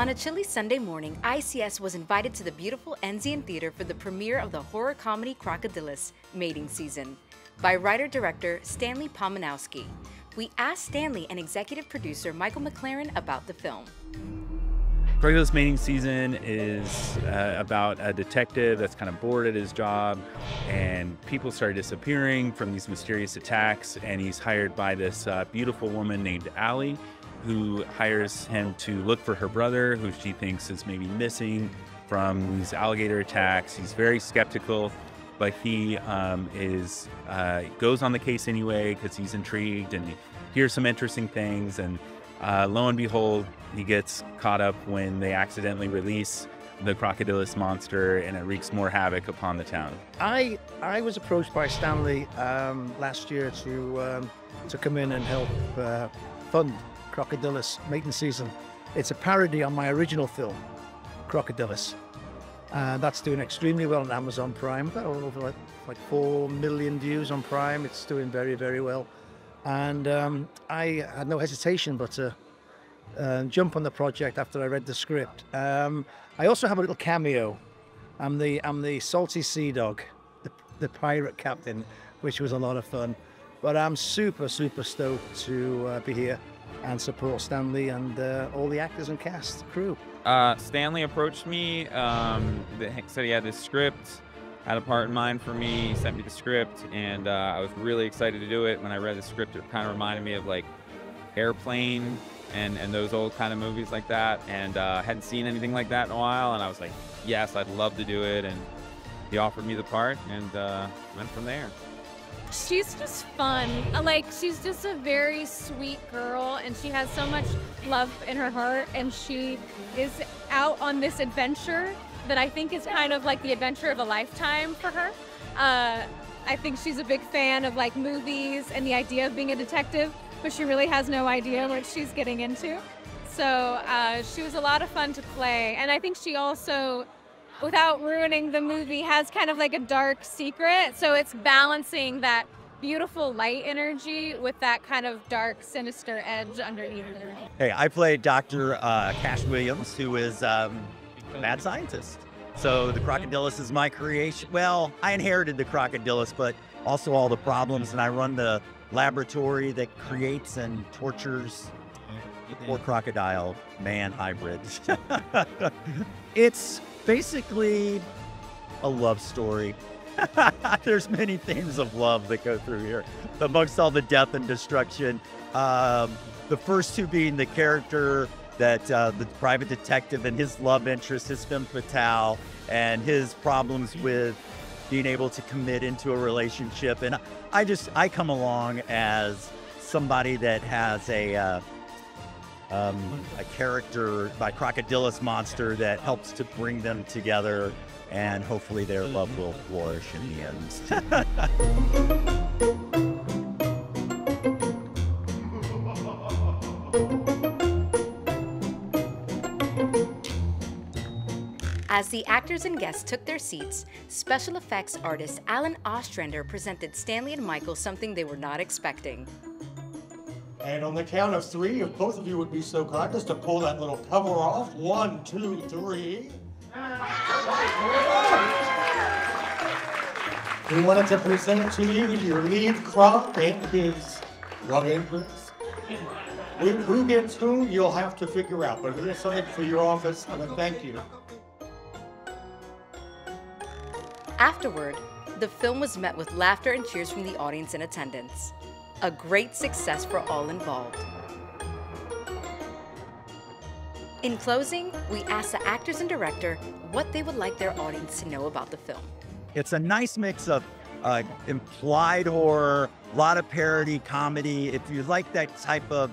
On a chilly Sunday morning, ICS was invited to the beautiful Enzian Theater for the premiere of the horror comedy Crocodylus, Mating Season, by writer-director Stanley Pomanowski. We asked Stanley and executive producer Michael McLaren about the film. Crocodylus Mating Season is about a detective that's kind of bored at his job, and people start disappearing from these mysterious attacks, and he's hired by this beautiful woman named Allie, who hires him to look for her brother, who she thinks is maybe missing from these alligator attacks. He's very skeptical, but he goes on the case anyway because he's intrigued and he hears some interesting things. And lo and behold, he gets caught up when they accidentally release the Crocodylus monster, and it wreaks more havoc upon the town. I was approached by Stanley last year to come in and help fund Crocodylus Mating Season. It's a parody on my original film, Crocodylus. That's doing extremely well on Amazon Prime. Got over like 4 million views on Prime. It's doing very, very well. And I had no hesitation but to jump on the project after I read the script. I also have a little cameo. I'm the salty sea dog, the pirate captain, which was a lot of fun. But I'm super, super stoked to be here and support Stanley and all the actors and cast, crew. Stanley approached me, said he had this script, had a part in mind for me, he sent me the script, and I was really excited to do it. When I read the script, it kind of reminded me of like Airplane and those old kind of movies like that, and hadn't seen anything like that in a while, and I was like, yes, I'd love to do it, and he offered me the part, and went from there. She's just fun. Like, she's just a very sweet girl, and she has so much love in her heart, and she is out on this adventure that I think is kind of like the adventure of a lifetime for her. I think she's a big fan of like movies and the idea of being a detective, but she really has no idea what she's getting into. So she was a lot of fun to play, and I think she also, without ruining the movie, has kind of like a dark secret. So it's balancing that beautiful light energy with that kind of dark, sinister edge underneath it. Hey, I play Dr. Cash Williams, who is a mad scientist. So the Crocodylus is my creation. Well, I inherited the Crocodylus, but also all the problems, and I run the laboratory that creates and tortures the poor crocodile man hybrid. It's basically a love story. There's many themes of love that go through here, amongst all the death and destruction. The first two being the character that the private detective and his love interest, his femme fatale, and his problems with being able to commit into a relationship. And I come along as somebody that has a character by Crocodylus monster that helps to bring them together, and hopefully their love will flourish in the end. As the actors and guests took their seats, special effects artist Alan Ostrander presented Stanley and Michael something they were not expecting. And on the count of 3, if both of you would be so kind as to pull that little cover off. 1, 2, 3. We wanted to present to you your lead Croc and his love interest. Who gets whom, you'll have to figure out. But here's something for your office, and a thank you. Afterward, the film was met with laughter and cheers from the audience in attendance. A great success for all involved. In closing, we asked the actors and director what they would like their audience to know about the film. It's a nice mix of implied horror, a lot of parody, comedy. If you like that type of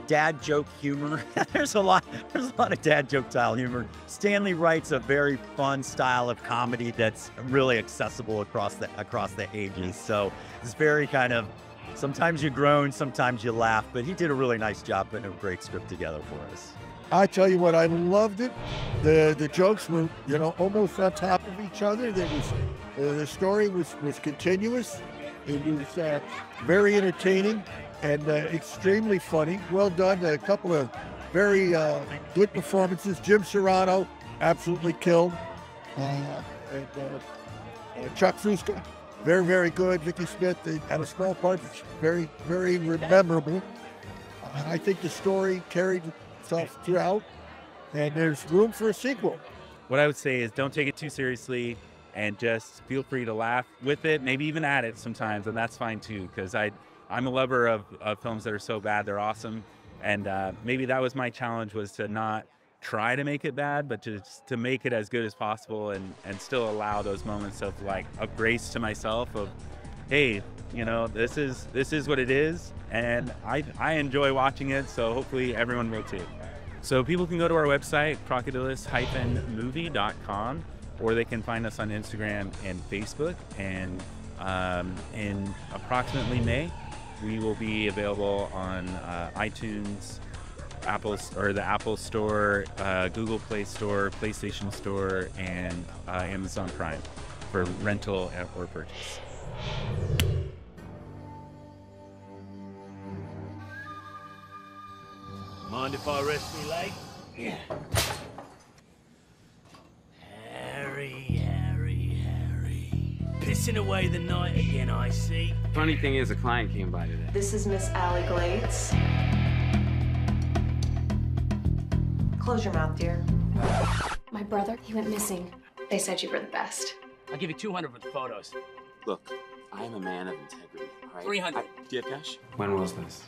dad joke humor, there's a lot of dad joke style humor. Stanley writes a very fun style of comedy that's really accessible across the ages. So it's very kind of, sometimes you groan, sometimes you laugh, but he did a really nice job putting a great script together for us. I tell you what, I loved it. The jokes were, almost on top of each other. The story was continuous. It was very entertaining and extremely funny. Well done. A couple of very good performances. Jim Serrano absolutely killed. Chuck Fusco, very, very good. Vicky Smith, they had a small part that's very, very memorable. I think the story carried itself throughout, and there's room for a sequel. What I would say is don't take it too seriously and just feel free to laugh with it, maybe even at it sometimes, and that's fine too, because I'm a lover of films that are so bad they're awesome, and maybe that was my challenge, was to not try to make it bad, but just to make it as good as possible and still allow those moments of grace to myself of, hey, this is what it is, and I enjoy watching it, so hopefully everyone will too. So people can go to our website, crocodylus-movie.com, or they can find us on Instagram and Facebook, and in approximately May, we will be available on iTunes, the Apple Store, Google Play Store, PlayStation Store, and Amazon Prime for rental or purchase. Mind if I rest me leg? Yeah. Harry. Pissing away the night again, I see. Funny thing is, a client came by today. This is Miss Allie Glades. Close your mouth, dear. My brother, he went missing. They said you were the best. I'll give you 200 for the photos. Look, I am a man of integrity, all right? 300. Do you have cash? When was this?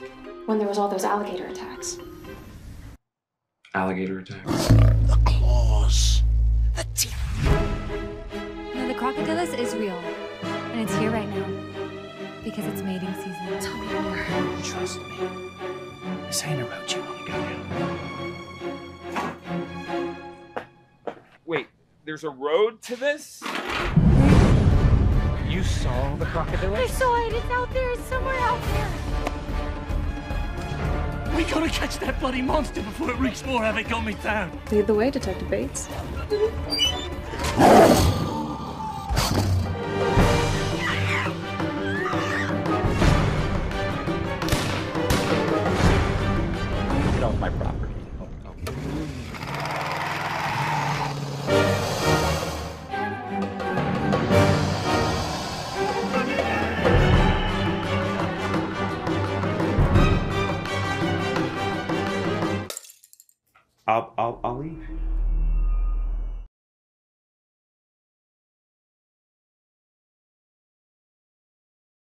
When there was all those alligator attacks. Alligator attacks? The claws. The teeth. No, the Crocodylus is real. And it's here right now. Because it's mating season. Tell me more. Trust me. This ain't a road you want to go down. Wait, there's a road to this? You saw the crocodile? I saw it. It's out there. It's somewhere out there. We gotta catch that bloody monster before it wreaks more havoc on me town. Lead the way, Detective Bates. Get off my property. I'll leave.